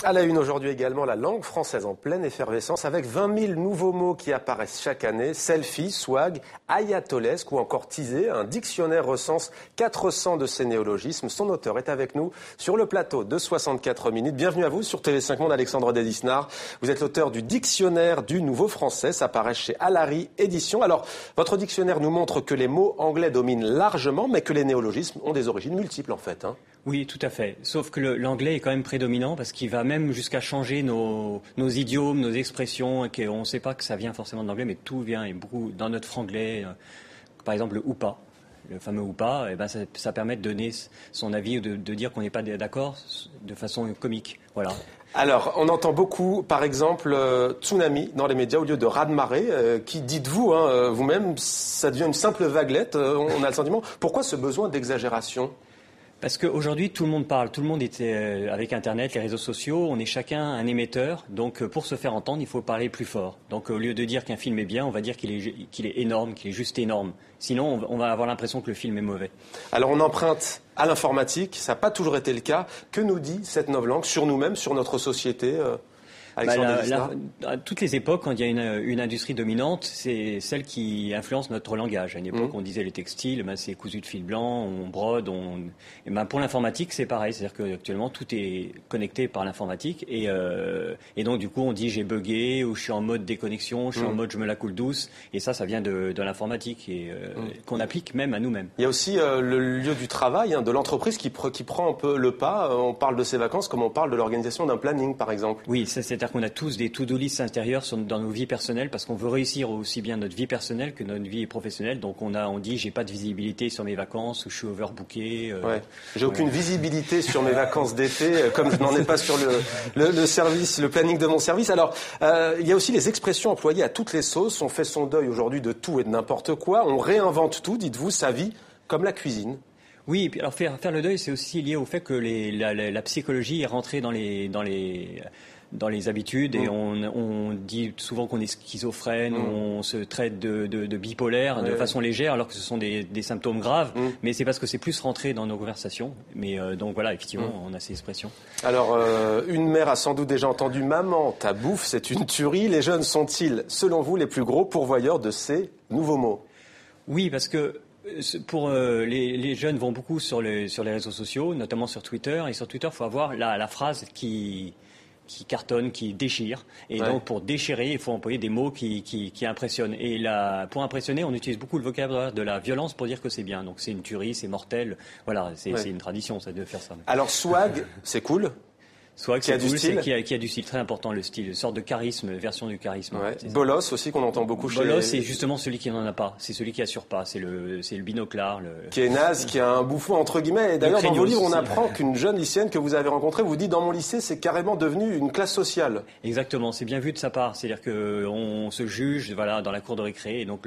À la une aujourd'hui également, la langue française en pleine effervescence avec 20 000 nouveaux mots qui apparaissent chaque année. Selfie, swag, ayatollesque ou encore teasé. Un dictionnaire recense 400 de ces néologismes. Son auteur est avec nous sur le plateau de 64 minutes. Bienvenue à vous sur TV5 Monde, Alexandre Desisnard. Vous êtes l'auteur du dictionnaire du nouveau français. Ça paraît chez Alary Éditions. Alors, votre dictionnaire nous montre que les mots anglais dominent largement, mais que les néologismes ont des origines multiples en fait. Oui, tout à fait. Sauf que l'anglais est quand même prédominant parce qu'il va même jusqu'à changer nos idiomes, nos expressions. On ne sait pas que ça vient forcément de l'anglais, mais tout vient beaucoup dans notre franglais. Par exemple, le ou pas. Le fameux ou pas, ça permet de donner son avis ou de dire qu'on n'est pas d'accord de façon comique. Voilà. Alors, on entend beaucoup, par exemple, tsunami dans les médias au lieu de raz-de-marée. Qui, dites-vous, vous-même, ça devient une simple vaguelette. On a le sentiment. Pourquoi ce besoin d'exagération ? Parce qu'aujourd'hui, tout le monde parle, tout le monde est avec Internet, les réseaux sociaux, on est chacun un émetteur. Donc, pour se faire entendre, il faut parler plus fort. Donc, au lieu de dire qu'un film est bien, on va dire qu'il est énorme, qu'il est juste énorme. Sinon, on va avoir l'impression que le film est mauvais. Alors, on emprunte à l'informatique, ça n'a pas toujours été le cas. Que nous dit cette novlangue sur nous-mêmes, sur notre société à toutes les époques, quand il y a une industrie dominante, c'est celle qui influence notre langage. À une époque, on disait les textiles, c'est cousu de fil blanc, on brode. Pour l'informatique, c'est pareil. C'est-à-dire qu'actuellement, tout est connecté par l'informatique. Et donc, du coup, on dit j'ai bugué, ou je suis en mode déconnexion, je suis en mode je me la coule douce. Et ça vient de l'informatique et qu'on applique même à nous-mêmes. Il y a aussi le lieu du travail, de l'entreprise qui prend un peu le pas. On parle de ses vacances comme on parle de l'organisation d'un planning, par exemple. Oui, c'est-à-dire qu'on a tous des to-do lists intérieures dans nos vies personnelles parce qu'on veut réussir aussi bien notre vie personnelle que notre vie professionnelle. Donc on dit j'ai pas de visibilité sur mes vacances ou je suis overbooké. J'ai aucune visibilité sur mes vacances d'été comme je n'en ai pas sur le service, le planning de mon service. Alors il y a aussi les expressions employées à toutes les sauces. On fait son deuil aujourd'hui de tout et de n'importe quoi. On réinvente tout, dites-vous, sa vie comme la cuisine. Oui, alors faire le deuil, c'est aussi lié au fait que la psychologie est rentrée dans les habitudes et on dit souvent qu'on est schizophrène, on se traite de bipolaire de façon légère alors que ce sont des symptômes graves, mais c'est parce que c'est plus rentré dans nos conversations. Mais donc voilà, effectivement, on a ces expressions. Alors, une mère a sans doute déjà entendu « Maman, ta bouffe, c'est une tuerie ». Les jeunes sont-ils, selon vous, les plus gros pourvoyeurs de ces nouveaux mots ? Oui, parce que pour les jeunes vont beaucoup sur les réseaux sociaux, notamment sur Twitter. Et sur Twitter, il faut avoir la phrase qui cartonne, qui déchire. Et donc, pour déchirer, il faut employer des mots qui impressionnent. Et pour impressionner, on utilise beaucoup le vocabulaire de la violence pour dire que c'est bien. Donc, c'est une tuerie, c'est mortel. Voilà, c'est une tradition, ça, de faire ça. Alors, swag, c'est cool. Soit qui a du style, qui a du style, très important, le style, une sorte de charisme, version du charisme. Bolos aussi qu'on entend beaucoup chez. Bolos, c'est justement celui qui n'en a pas, c'est celui qui assure pas, c'est le binoclard, qui est naze, qui a un bouffon entre guillemets. Et d'ailleurs dans vos livres, on apprend qu'une jeune lycéenne que vous avez rencontrée vous dit dans mon lycée, c'est carrément devenu une classe sociale. Exactement, c'est bien vu de sa part, c'est-à-dire que on se juge, dans la cour de récré et donc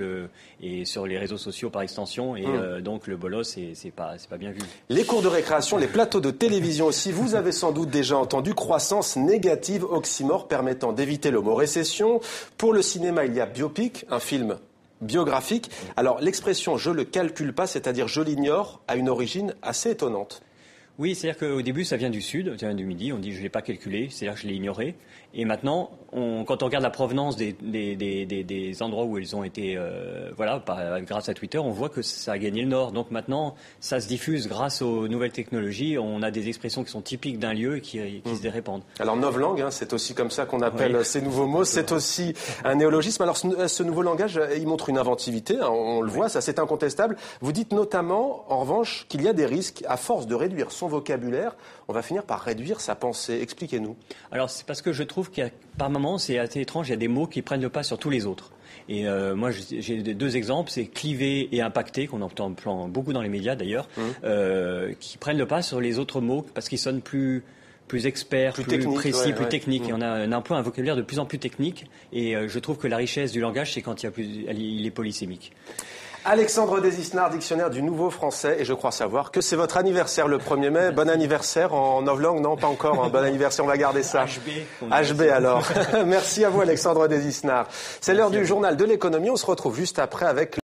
et sur les réseaux sociaux par extension et donc le bolos, c'est pas bien vu. Les cours de récréation, les plateaux de télévision aussi, vous avez sans doute déjà entendu croissance négative, oxymore permettant d'éviter l'homorécession. Pour le cinéma, il y a biopic, un film biographique. Alors l'expression « je le calcule pas », c'est-à-dire « je l'ignore », a une origine assez étonnante. Oui, c'est-à-dire qu'au début, ça vient du sud, ça vient du midi, on dit je ne l'ai pas calculé, c'est-à-dire que je l'ai ignoré. Et maintenant, quand on regarde la provenance des endroits où ils ont été, grâce à Twitter, on voit que ça a gagné le nord. Donc maintenant, ça se diffuse grâce aux nouvelles technologies. On a des expressions qui sont typiques d'un lieu et qui se répandent. Alors novlangue, c'est aussi comme ça qu'on appelle ces nouveaux mots. C'est aussi un néologisme. Alors ce nouveau langage, il montre une inventivité, on le voit, ça c'est incontestable. Vous dites notamment, en revanche, qu'il y a des risques à force de réduire son vocabulaire, on va finir par réduire sa pensée. Expliquez-nous. Alors c'est parce que je trouve qu'il y a, par moments, c'est assez étrange, il y a des mots qui prennent le pas sur tous les autres. Et moi, j'ai deux exemples, c'est cliver et impacter, qu'on entend beaucoup dans les médias d'ailleurs, qui prennent le pas sur les autres mots parce qu'ils sonnent plus experts, plus technique, précis, plus techniques. Et on a un peu un vocabulaire de plus en plus technique. Et je trouve que la richesse du langage, c'est quand il est polysémique. Alexandre Desisnard, dictionnaire du nouveau français, et je crois savoir que c'est votre anniversaire le 1er mai. Bon anniversaire en novlangue, non pas encore, bon anniversaire, on va garder ça. HB alors. Merci à vous Alexandre Desisnard. C'est l'heure du journal de l'économie, on se retrouve juste après avec